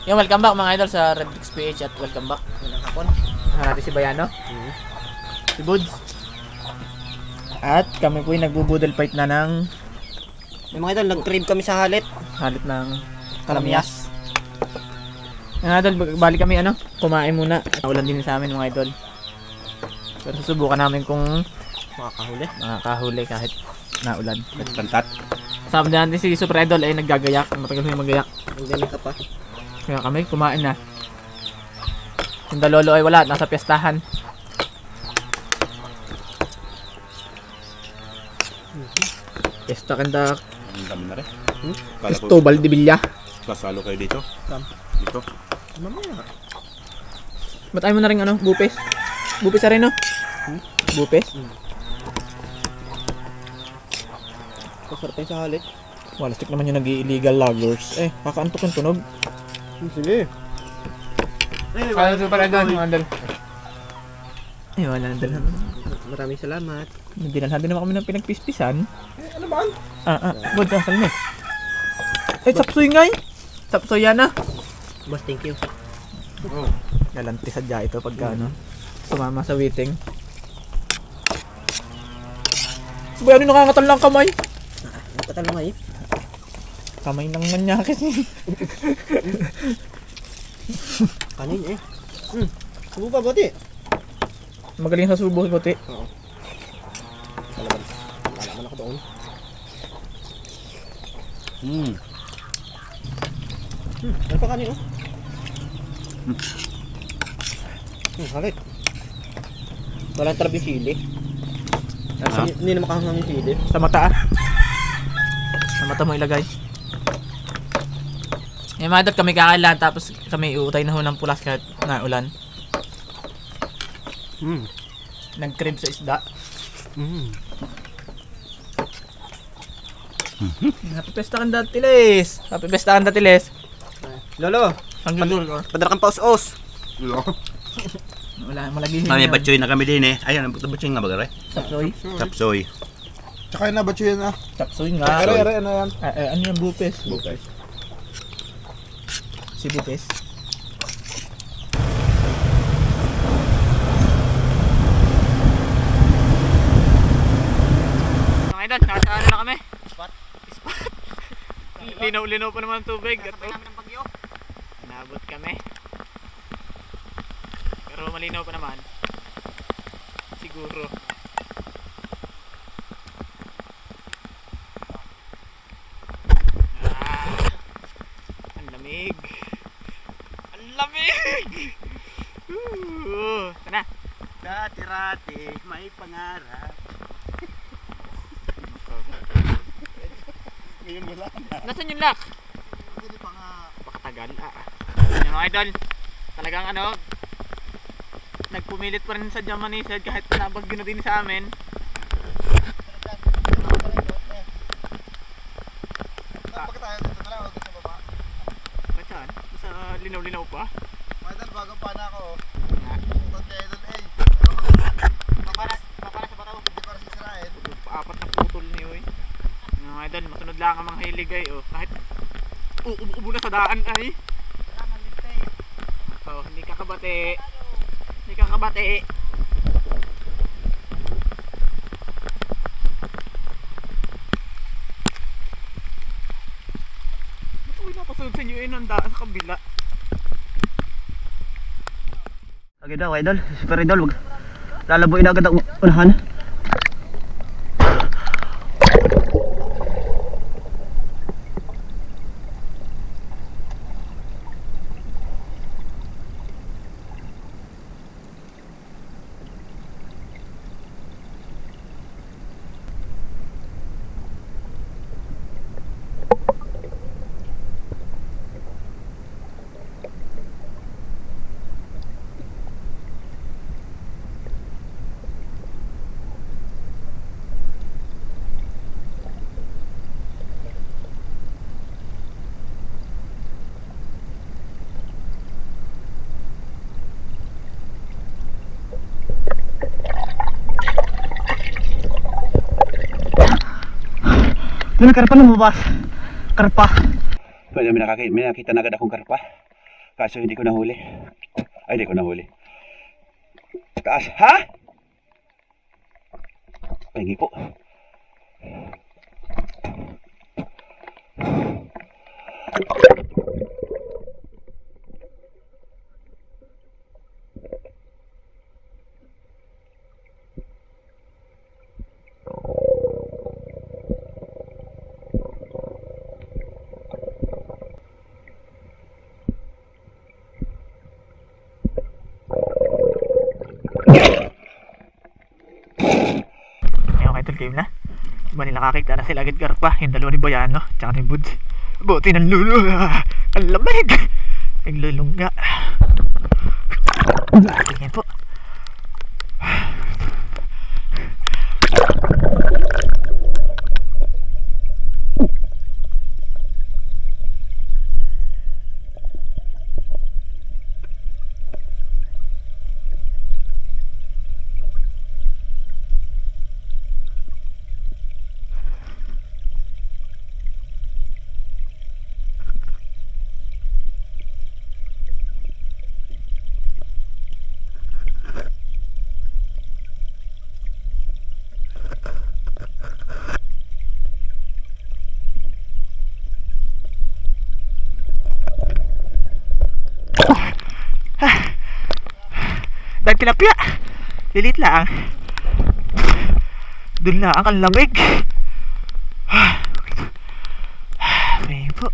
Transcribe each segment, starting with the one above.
Yung welcome back mga idol sa Redrix PH at welcome back. Walang hapon. Natin si Bayano. Si Buds. At kami po yung nagbubudel fight na ng May mga idol, nag-crave kami sa halit. halit ng kalamyas. Mga idol, balik kami kumain muna. Naulan din sa amin mga idol. Pero susubukan namin kung makakahuli kahit naulan. Tantat. Kasama din natin si Super Idol ay naggagayak. Matagal mo yung magayak. Nagdamit ka pa. Kaya kami kumain na. Yung dalolo ay wala, nasa piyestahan. Piyesta kanda Ang dami na rin. Kala ko Cristobal de Villa. kasalo kayo dito. Dito. Mamaya. Matay mo na rin bupes. Bupes na rin Bupes? Kasarap tayo sa halit. Wala, stick naman yung nag-illegal loggers. Kakaantok yung tunog. Sige. Kaya Super Idol, mga idol. Wala na dalhan. Maraming salamat. Dinalhan din naman kami ng pinagpispisan. Ano ba? Buds, asan mo? Sapsoy nga Sapsoy yan Boss, thank you. Galanti sadya ito pagka sumama sa waiting. Sabay nakangatan lang kamay. Nagkatalo nga Kamay ng manyakis Kanin Subo pa, buti. Magaling sa subo si Puti. Oo. Talagang. Wala man ako doon. Ano pa kanin halit. Walang tarap yung sili. Hindi na makahangang yung sili. Sa mata Sa mata mo ilagay. Mga kami kakailan tapos kami uutay na ho ng pulas kahit naulan. Nag-crib sa isda. Happy Pesta kang datiles. Happy Pesta kang datiles. Lolo, Hanggang dulo. padala kang paus-os. Wala, malagi May batchoy na kami din Ayun, ang batchoy nga bagay. Sapsoy. Tapsoy. Tsaka yun na, ba't yun na? Sapsoy nga. Are, ano yan? Ano yung bupes? Bukay. Si bupes. Mga idol, nasa na kami? Spot. Linaw-linaw pa naman ang tubig. Inabot kami. Pero malinaw pa naman. Siguro. Ang lamig. Ang lamig! Sana. Dati-rati, may pangarap. Ngayon wala na. Nasaan yung lock? Hindi pa nga. Pakatagal. Yung mga idol, talagang nagpumilit pa rin sa Germany kahit nabagyo na din sa amin. Bakit tayo dito na lang? Huwag sa baba. Ba't saan? Basta linaw-linaw pa. Madal, bago pa na ako. Na, Konti idol, Papara sa bataw. Hindi para sisirain. paapat na putol niyo eh. Yung mga idol, masunod lang ang mga hilig ay kahit ubo na sa daan ay. Hindi kakabate. Hindi kakabate. Ba't ako napasunod sa inyo ng daan sa kabila? Okay daw, idol. Super idol. Lalabuin agad ang unahan. Doon ang karpa lumabas. Karpa. Pwede may nakita na agad akong karpa. Kaso hindi ko nahuli. Ay, hindi ko nahuli. Taas, ha? Pahingi po. Ayun kay Tol, game na. Diba nila nakakita na sila agad garpa, yung dalawa ni Bayano, tsaka ni Buds. Buti ng lulo, ang lamig. Naglulungga. Tingin po. Dahil tilapia, lilit lang. Doon lang ang lamig. Ayun po.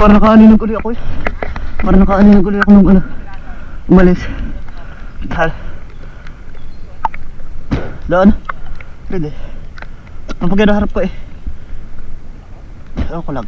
Parang nakaaninag uli ako eh. Parang nakaaninag uli ako nung ano, umalis. Tal. Doon. Pwede. Ang pagkinaharap ko eh. Ewan ko lang.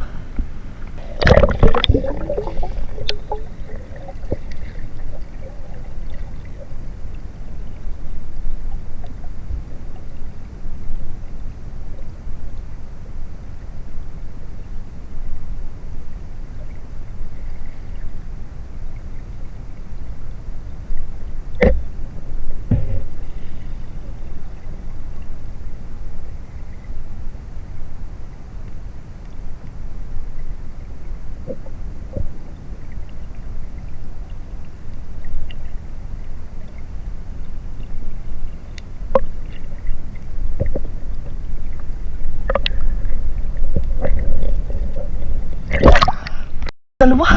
Dalawa.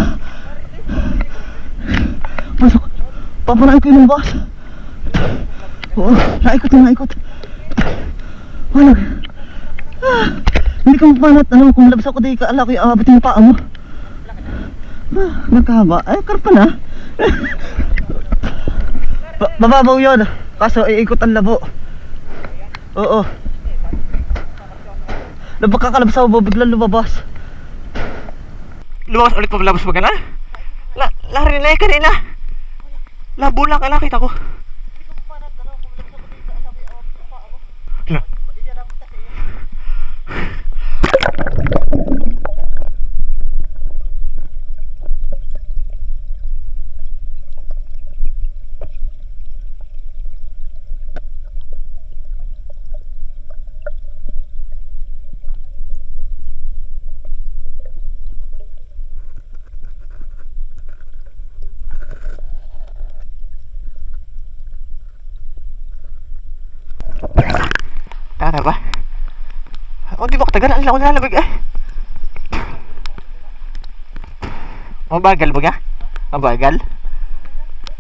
Pasok. Papanain ko yung boss. Oo, naikot na naikot. Wala. Hindi ka mapanat. Ano, kung labas ako di ka ala ko yung abot yung paa mo. Nagkahaba. Ay, karpa na. Bababaw yun. Kaso iikot ang labo. Oo. Nabakakalabas ako, biglang lumabas. Lumabas ulit pa labas magana? Lari na kanina. Labo lang ka nakita ko. La. Ano ba? Oh, di ba katagal? Ang lang ako nalamig eh. Mabagal ba ka? Mabagal?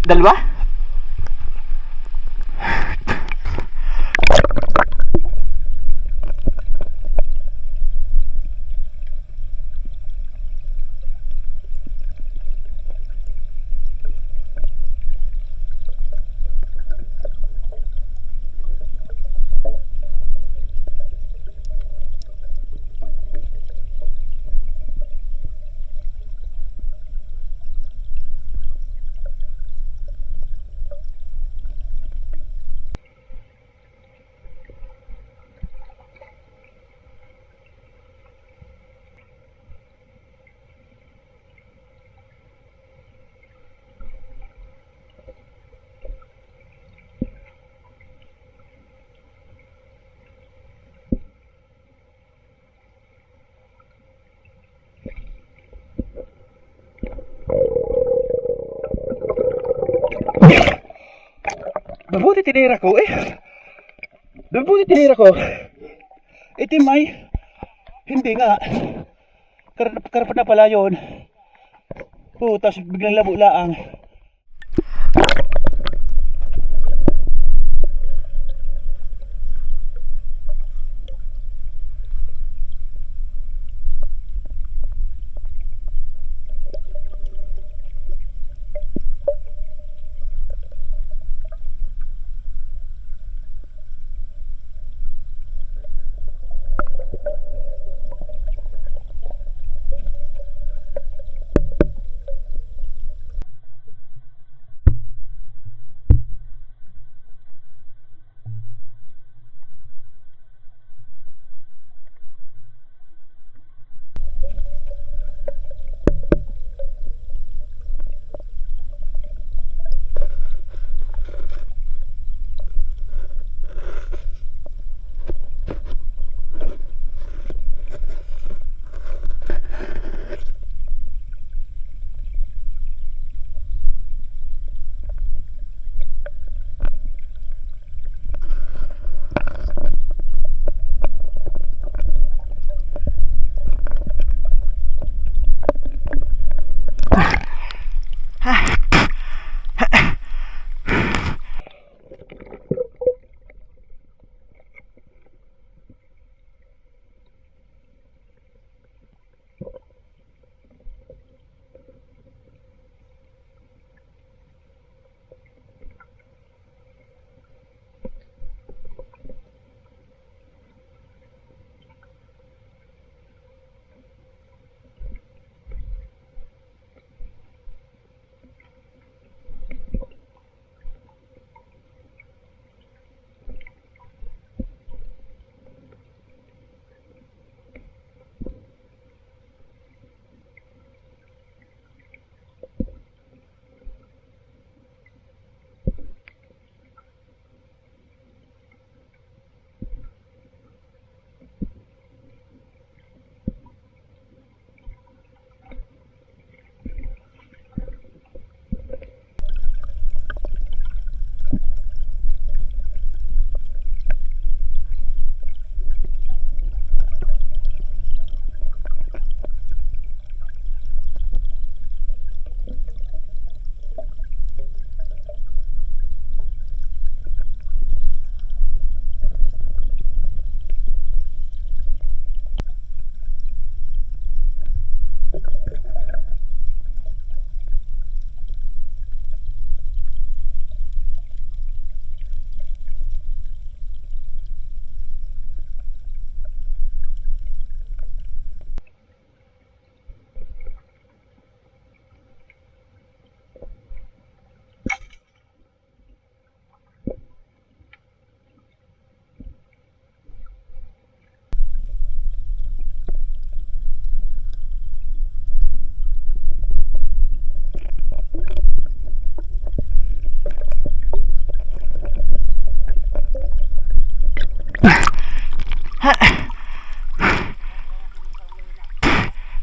Dalawa? Mabuti tinira ko eh. Mabuti tinira ko. Itim ay. Hindi nga. Karapat na pala yun. Tapos biglang labo laang.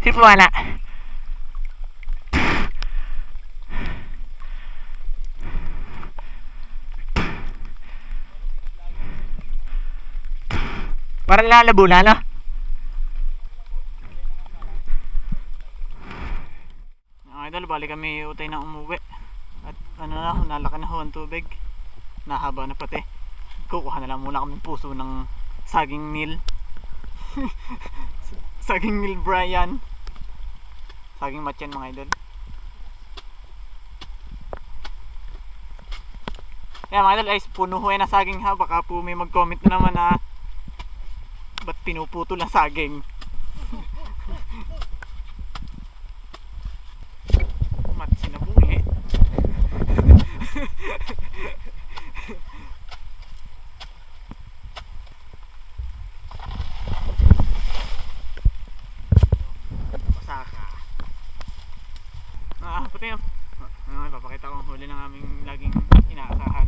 Sino wala? Parang lalabo na, no? Mga idol, bali kami utay na umuwi. At ano na, nalaki na ho ang tubig. Nahaba na pati. Kukuha na lang muna kami puso ng saging meal. Saging meal Brian. Saging matyan mga idol. Kaya mga idol, ay puno ho na saging ha. Baka po may mag-comment na naman na ba't pinuputol ang saging. Matsi na bungi. Masaka. Puti yan. Papakita ko ang huli ng aming laging inaasahan.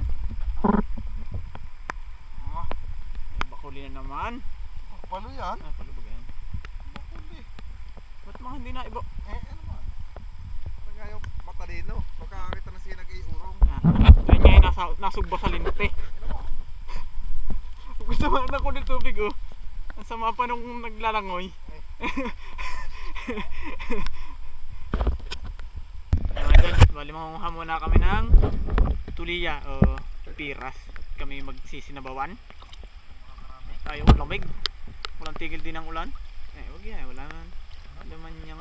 May bakuli na naman. Palo yan? Palo ba yan? Bakuli. Ba't mga hindi na ibo? Ano man? Parang nga yung matalino. Pagkakakita na siya nag-iurong. Ayun nga yung nasugba sa linti. Gusto mo na ko ng tubig oh. Ang sama pa nung naglalangoy. Bali mangunguha muna kami ng tuliya o piras. Kami magsisinabawan. Ayaw lamig. Walang tigil din ang ulan. Wag yan. Wala naman niyang...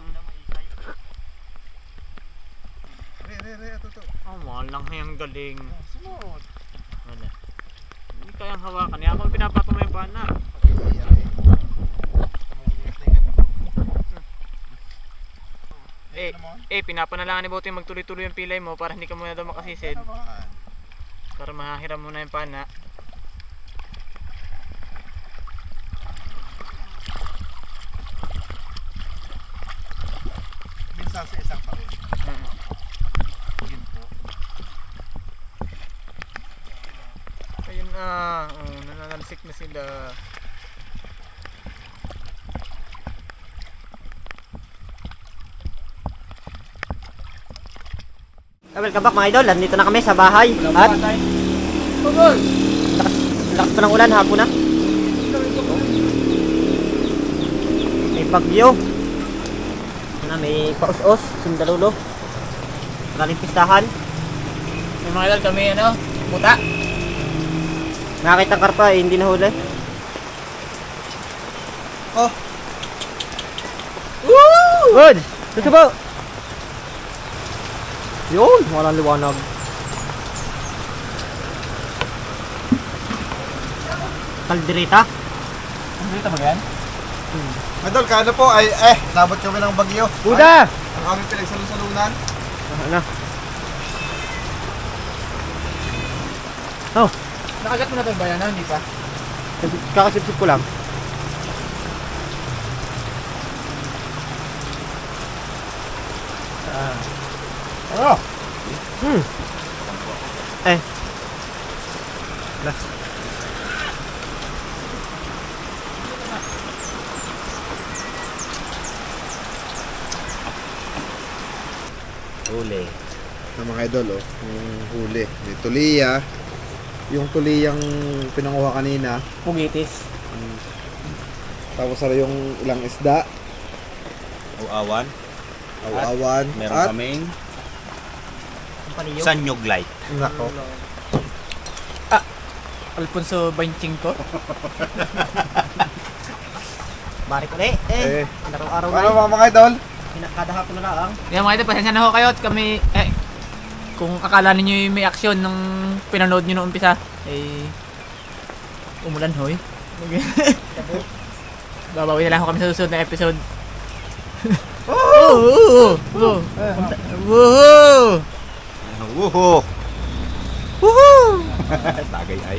Re, ito to. Walang yung galing. Sunod. Wala. Hindi kayang hawakan. Kaya ako pinapatong mo yung pana. Pinapanalangan ni Bote magtuloy-tuloy yung pilay mo para hindi ka muna daw makasisid. Para mahahiram muna yung pana. Minsan sa isang taon. Yun po. Ayun na. Nananalisik na sila. Welcome back mga idol, nandito na kami sa bahay. At lakas pa ng ulan, hapon na. May bagyo. May paus-os, sundalulo. Galing pistahan. Yung mga idol kami buta. Nakakita ang karpa, hindi nahuli. Oh! Woo! Good! Gusto po! Yun, walang liwanag. Kaldereta. Dito ba yan? Idol, kano po ay nabot kami ng bagyo. Buda! Ang aming pinagsalusalunan. Ano? Oh, Nakagat mo na ito ba yan? Hindi pa? kakasipsip ko lang. Ano? Last. Huli. Ng mga idol, yung huli. May tuliya. Yung tuliyang pinanguha kanina. Pugitis. Tapos yung ilang isda. Uawan. Awawan. Meron At kaming Paniyo. Sanyuglay. nako. Alfonso Banching ko. Bari ko ulit. Araw-araw Paano mga idol? Kada hapon na lang. Kaya mga idol, pasensya na ho kayo at kami, kung akala ninyo yung may aksyon nung pinanood nyo noong umpisa, umulan hoy. Babawi na lang ho kami sa susunod na episode. Woohoo! Woohoo! Woohoo! Woohoo! Tagay ay.